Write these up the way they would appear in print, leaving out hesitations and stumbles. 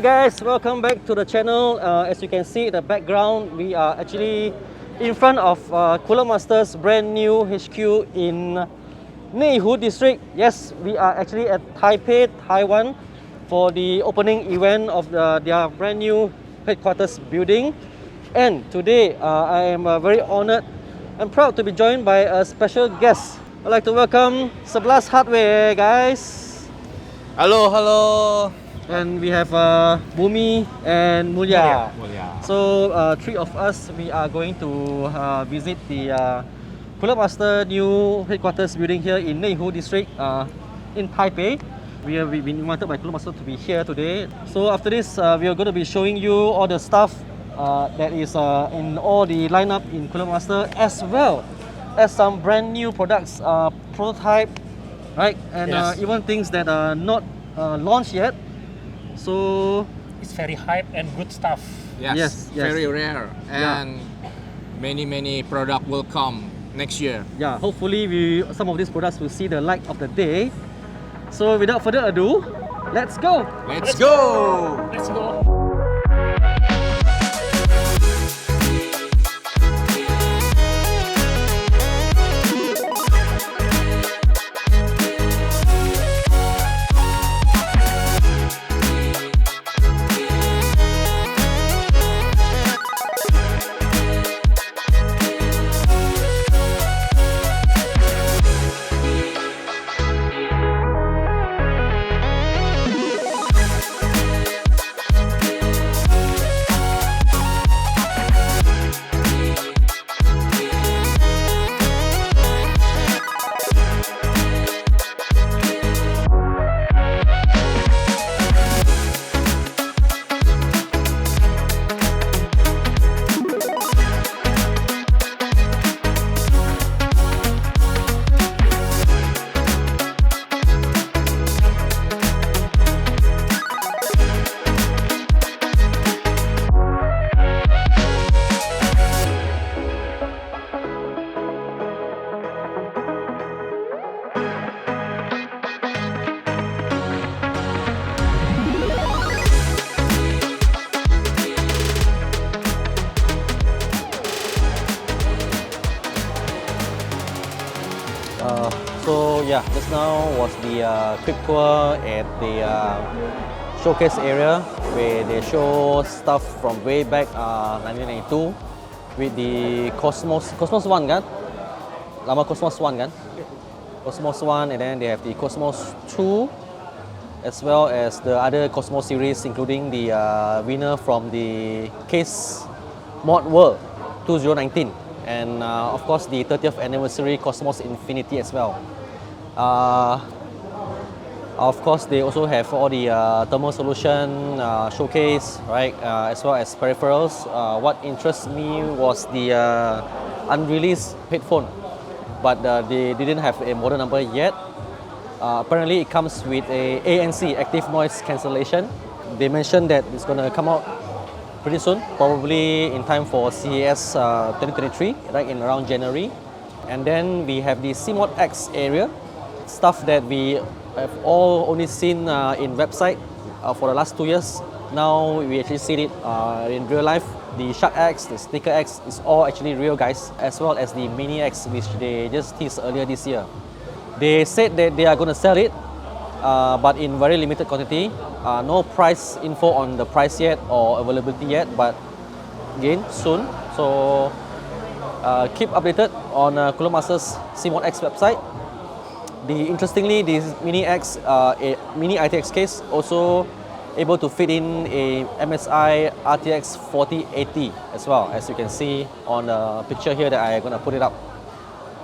guys, welcome back to the channel. As you can see in the background, we are actually in front of Cooler Master's brand new HQ in Neihu district. Yes, we are actually at Taipei, Taiwan for the opening event of their brand new headquarters building. And today I am very honored and proud to be joined by a special guest. I'd like to welcome 11 Hardware, guys. Hello. And we have Bumi and Mulya. So three of us, we are going to visit the Cooler Master new headquarters building here in Neihu district in Taipei. We have been invited by Cooler Master to be here today. So after this, we are going to be showing you all the stuff that is in all the lineup in Cooler Master, as well as some brand new products, prototype, right? And Yes. even things that are not launched yet. So It's very hype and good stuff. Yes. Very rare, Yeah. and many product will come next year. yeah, hopefully some of these products will see the light of the day. So without further ado, let's go! Let's go! Let's go. So yeah, just now was the quick tour at the showcase area where they show stuff from way back 1992 with the Cosmos 1 kan? Lama Cosmos 1 kan? Cosmos 1, and then they have the Cosmos 2 as well as the other Cosmos series, including the winner from the Case Mod World 2019, and of course the 30th anniversary Cosmos Infinity as well. Of course, they also have all the thermal solution showcase, right? As well as peripherals. What interests me was the unreleased headphone, but they didn't have a model number yet. Apparently, it comes with a ANC, active noise cancellation. They mentioned that it's going to come out pretty soon, probably in time for CES 2023, right, in around January. And then we have the CMOD X area, stuff that we have all only seen in website for the last 2 years. Now we actually see it in real life. The Shark X, the Sneaker X is all actually real, guys, as well as the Mini X, which they just teased earlier this year. They said that they are going to sell it, but in very limited quantity. No price info on the price yet or availability yet, but again, soon. So keep updated on Cooler Master's CMOD X website. Interestingly, this Mini X, a Mini ITX case, also able to fit in a MSI RTX 4080 as well, as you can see on the picture here that I'm going to put it up.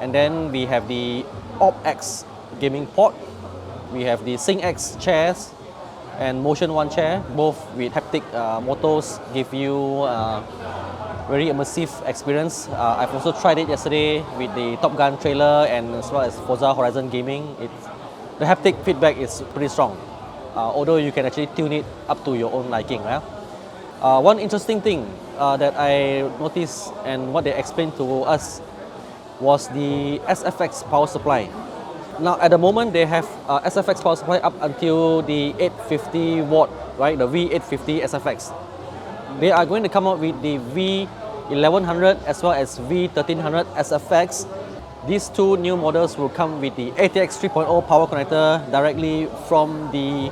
And then we have the OpX gaming port. We have the SyncX chairs and Motion One chair, both with haptic motors, give you very immersive experience. I've also tried it yesterday with the Top Gun trailer and as well as Forza Horizon Gaming. The haptic feedback is pretty strong, although you can actually tune it up to your own liking. Right? One interesting thing that I noticed and what they explained to us was the SFX power supply. Now at the moment they have SFX power supply up until the 850 watt right? The V850 SFX. They are going to come out with the V1100 as well as V1300 SFX. These two new models will come with the ATX 3.0 power connector directly from the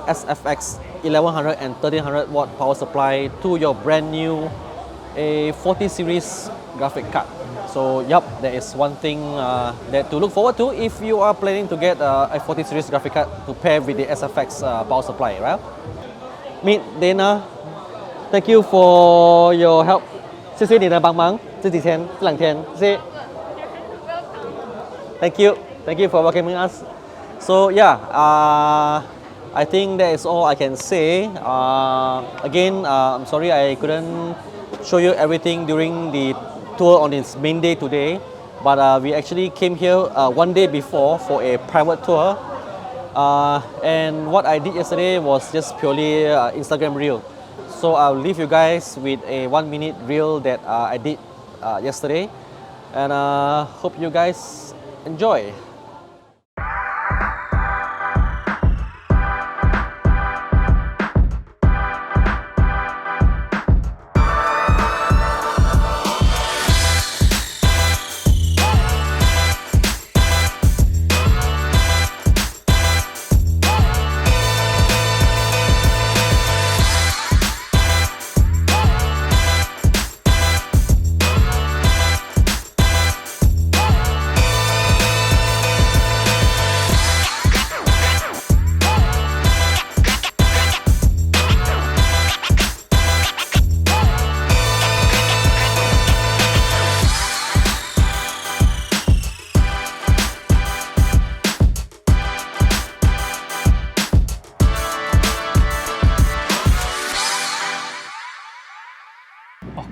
SFX 1100 and 1300 watt power supply to your brand new A40 series graphic card. So yup, that is one thing that to look forward to if you are planning to get a 40 series graphic card to pair with the SFX power supply, right? Meet Dana, thank you for your help. 谢谢你的帮忙，这几天这两天，谢谢。Thank you for welcoming us. So yeah, I think that is all I can say. Again, I'm sorry I couldn't show you everything during the tour on its main day today, but we actually came here one day before for a private tour. And what I did yesterday was just purely Instagram reel. So I'll leave you guys with a 1-minute reel that I did yesterday, and hope you guys enjoy.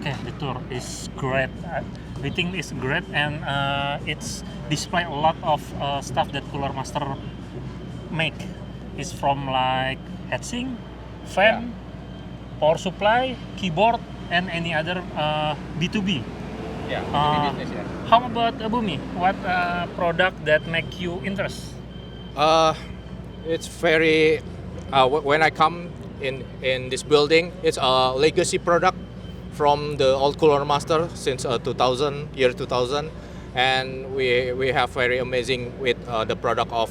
Okay, the tour is great. Everything is great, and it's display a lot of stuff that Cooler Master make. It's from like heatsink, fan, power supply, keyboard, and any other B2B. Yeah, business, yeah. How about Bumi? What product that make you interest? It's very. When I come in this building, it's a legacy product from the old Cooler Master since 2000, and we have very amazing with the product of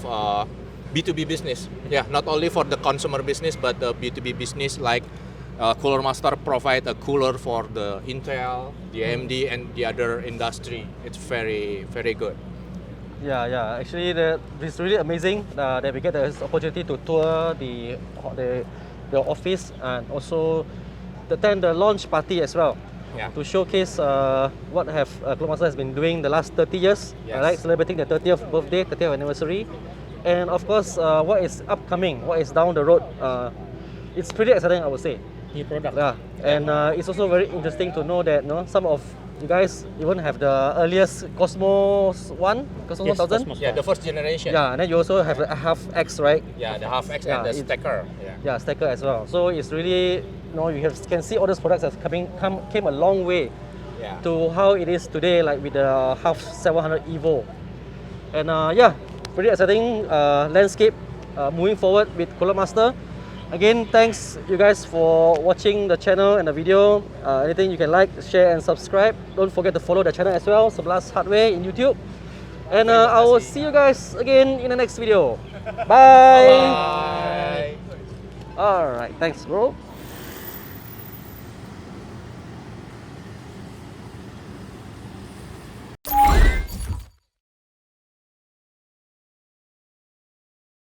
B2B business. Yeah, not only for the consumer business, but the B2B business like Cooler Master provide a cooler for the Intel, the AMD, and the other industry. It's very good. Yeah. Actually, it's really amazing that we get this opportunity to tour the office and also attend the launch party as well. Yeah. To showcase what Cooler Master has been doing the last 30 years, Yes. right? Celebrating the 30th birthday, 30th anniversary, and of course, what is upcoming, what is down the road. It's pretty exciting, I would say. New product. Yeah, and it's also very interesting to know that some of you guys even have the earliest Cosmos 1, Cosmos Yes, 1000. Cosmos. Yeah, the first generation. Yeah, and then you also have the half X, right? Yeah, the half X Yeah, and the it- stacker. Yeah. Yeah, stacker as well. So it's really, can see all those products have came a long way Yeah. to how it is today, like with the half 700 Evo. And yeah, pretty exciting landscape moving forward with Cooler Master. Again, thanks you guys for watching the channel and the video. Anything you can like, share and subscribe. Don't forget to follow the channel as well, Sebelas Hardware in YouTube. And I will see you guys again in the next video. Bye. Bye. Alright, thanks bro.